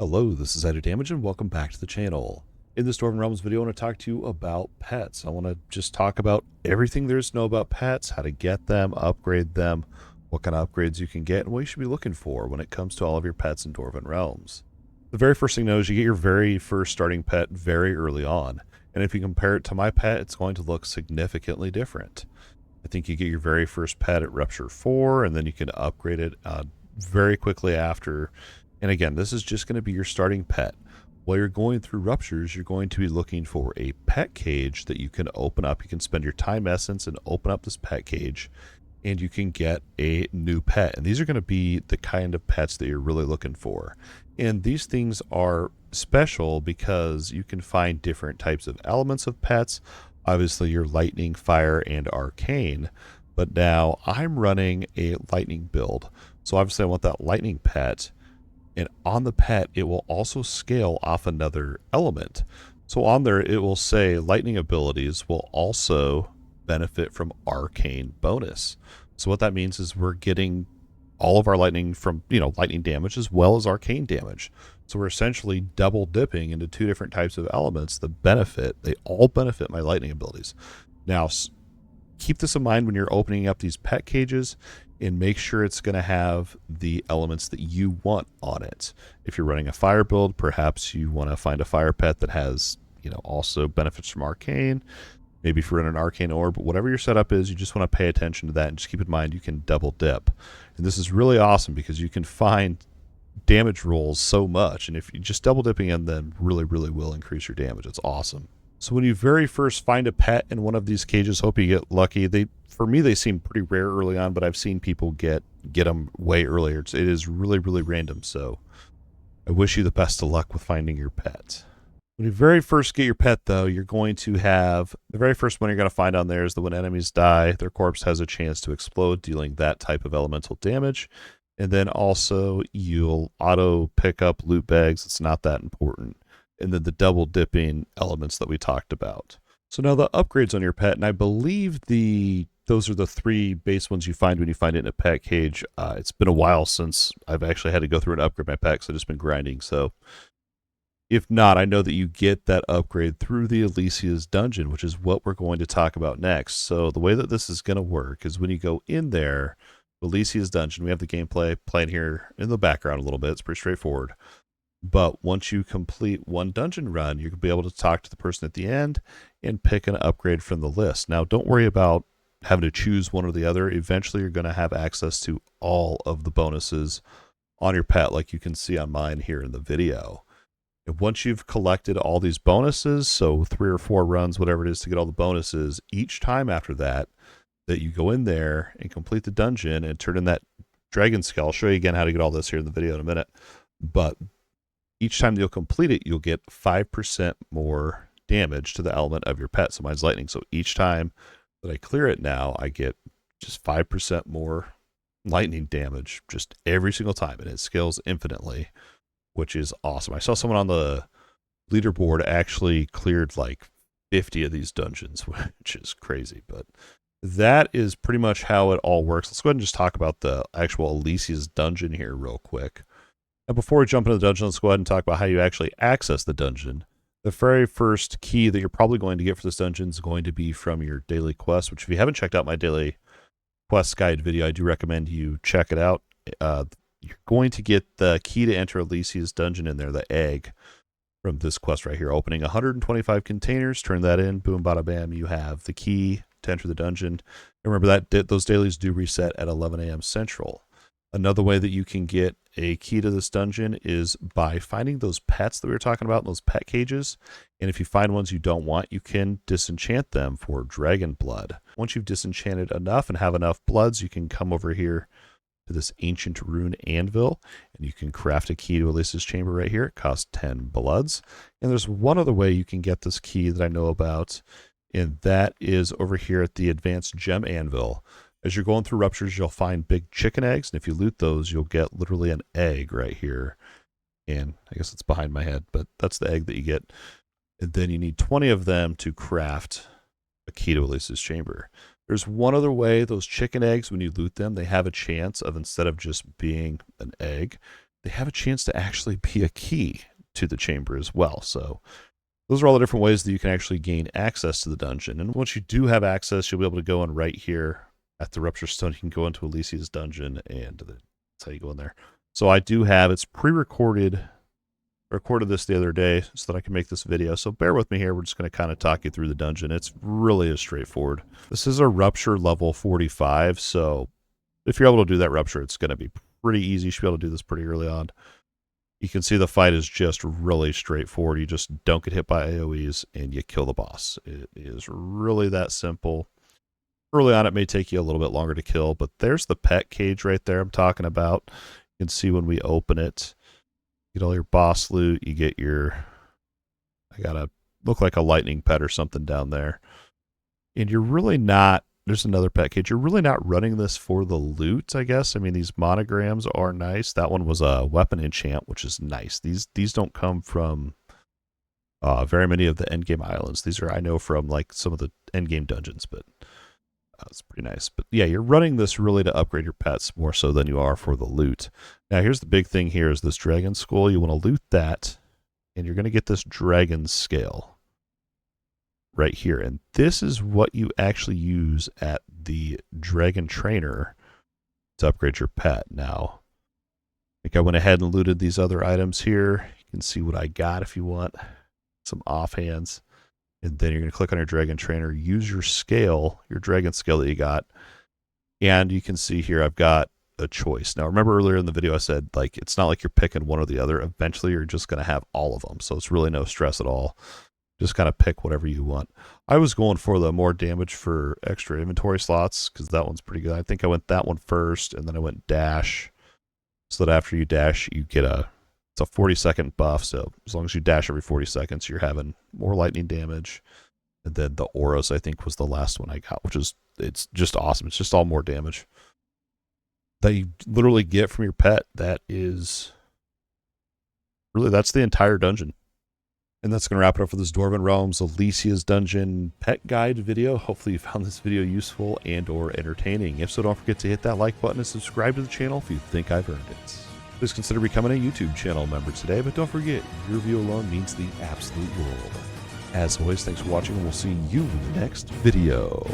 Hello, this is Idodmg and welcome back to the channel. In this Dwarven Realms video, I want to talk to you about pets. I want to just talk about everything there is to know about pets, how to get them, upgrade them, what kind of upgrades you can get, and what you should be looking for when it comes to all of your pets in Dwarven Realms. The very first thing to know is you get your very first starting pet very early on, and if you compare it to my pet, it's going to look significantly different. I think you get your very first pet at Rupture 4, and then you can upgrade it very quickly after. And again, this is just going to be your starting pet. While you're going through Ruptures, you're going to be looking for a pet cage that you can open up. You can spend your time essence and open up this pet cage, and you can get a new pet. And these are going to be the kind of pets that you're really looking for. And these things are special because you can find different types of elements of pets. Obviously, your lightning, fire, and arcane. But now I'm running a lightning build. So obviously, I want that lightning pet. And on the pet, it will also scale off another element. So on there, it will say lightning abilities will also benefit from arcane bonus. So what that means is we're getting all of our lightning from, lightning damage as well as arcane damage. So we're essentially double dipping into two different types of elements that they all benefit my lightning abilities. Now, keep this in mind when you're opening up these pet cages and make sure it's going to have the elements that you want on it. If you're running a fire build, perhaps you want to find a fire pet that has, also benefits from arcane. Maybe if you're running an arcane orb, but whatever your setup is, you just want to pay attention to that and just keep in mind you can double dip. And this is really awesome because you can find damage rolls so much, and if you just double dipping in them really will increase your damage. It's awesome. So when you very first find a pet in one of these cages, hope you get lucky. For me, they seem pretty rare early on, but I've seen people get them way earlier. It is really random, so I wish you the best of luck with finding your pet. When you very first get your pet, though, you're going to have the very first one you're going to find on there is that when enemies die, their corpse has a chance to explode, dealing that type of elemental damage. And then also you'll auto pick up loot bags. It's not that important. And then the double dipping elements that we talked about. So now the upgrades on your pet, and I believe those are the three base ones you find when you find it in a pet cage. It's been a while since I've actually had to go through and upgrade my pet because I've just been grinding. So if not, I know that you get that upgrade through the Elysia's dungeon, which is what we're going to talk about next. So the way that this is going to work is when you go in there, Elysia's dungeon, we have the gameplay playing here in the background a little bit. It's pretty straightforward. But once you complete one dungeon run, you'll be able to talk to the person at the end and pick an upgrade from the list. Now, don't worry about having to choose one or the other. Eventually, you're going to have access to all of the bonuses on your pet, like you can see on mine here in the video. And once you've collected all these bonuses, so 3 or 4 runs, whatever it is to get all the bonuses, each time after that you go in there and complete the dungeon and turn in that dragon skull. I'll show you again how to get all this here in the video in a minute. But each time that you'll complete it, you'll get 5% more damage to the element of your pet. So mine's lightning. So each time that I clear it now, I get just 5% more lightning damage just every single time. And it scales infinitely, which is awesome. I saw someone on the leaderboard actually cleared like 50 of these dungeons, which is crazy. But that is pretty much how it all works. Let's go ahead and just talk about the actual Elysia's dungeon here real quick. And before we jump into the dungeon, let's go ahead and talk about how you actually access the dungeon. The very first key that you're probably going to get for this dungeon is going to be from your daily quest, which if you haven't checked out my daily quest guide video, I do recommend you check it out. You're going to get the key to enter Elysia's dungeon in there, the egg, from this quest right here. Opening 125 containers, turn that in, boom, bada, bam, you have the key to enter the dungeon. And remember that those dailies do reset at 11 a.m. Central. Another way that you can get a key to this dungeon is by finding those pets that we were talking about in those pet cages. And if you find ones you don't want, you can disenchant them for dragon blood. Once you've disenchanted enough and have enough bloods, you can come over here to this ancient rune anvil and you can craft a key to Elysia's chamber right here. It costs 10 bloods. And there's one other way you can get this key that I know about, and that is over here at the advanced gem anvil. As you're going through Ruptures, you'll find big chicken eggs, and if you loot those, you'll get literally an egg right here. And I guess it's behind my head, but that's the egg that you get. And then you need 20 of them to craft a key to Elysia's chamber. There's one other way. Those chicken eggs, when you loot them, they have a chance of, instead of just being an egg, they have a chance to actually be a key to the chamber as well. So those are all the different ways that you can actually gain access to the dungeon. And once you do have access, you'll be able to go in right here at the Rupture Stone. You can go into Elysia's dungeon, and that's how you go in there. So I do have, it's pre-recorded. I recorded this the other day so that I can make this video. So bear with me here. We're just going to kind of talk you through the dungeon. It's really as straightforward. This is a Rupture level 45. So if you're able to do that Rupture, it's going to be pretty easy. You should be able to do this pretty early on. You can see the fight is just really straightforward. You just don't get hit by AoEs and you kill the boss. It is really that simple. Early on, it may take you a little bit longer to kill, but there's the pet cage right there I'm talking about. You can see when we open it, you get all your boss loot. You get your, I got to look like a lightning pet or something down there. And you're really not, there's another pet cage. You're really not running this for the loot, I guess. I mean, these monograms are nice. That one was a weapon enchant, which is nice. These don't come from very many of the endgame islands. These are, I know, from like some of the endgame dungeons, but it's pretty nice. But yeah, you're running this really to upgrade your pets more so than you are for the loot. Now, here's the big thing here is this dragon skull. You want to loot that, and you're going to get this dragon scale right here. And this is what you actually use at the dragon trainer to upgrade your pet. Now, I think I went ahead and looted these other items here. You can see what I got if you want some offhands. And then you're going to click on your dragon trainer, use your scale, your dragon scale that you got. And you can see here I've got a choice. Now, remember earlier in the video I said, like, it's not like you're picking one or the other. Eventually, you're just going to have all of them. So it's really no stress at all. Just kind of pick whatever you want. I was going for the more damage for extra inventory slots because that one's pretty good. I think I went that one first, and then I went dash. So that after you dash, you get it's a 40-second buff. So as long as you dash every 40 seconds, you're having more lightning damage. And then the auras, I think, was the last one I got, which is, it's just awesome. It's just all more damage that you literally get from your pet. That is really, that's the entire dungeon. And that's going to wrap it up for this Dwarven Realms Elysia's Dungeon pet guide video. Hopefully you found this video useful and or entertaining. If so, don't forget to hit that like button and subscribe to the channel if you think I've earned it. Please consider becoming a YouTube channel member today, but don't forget, your view alone means the absolute world. As always, thanks for watching, and we'll see you in the next video.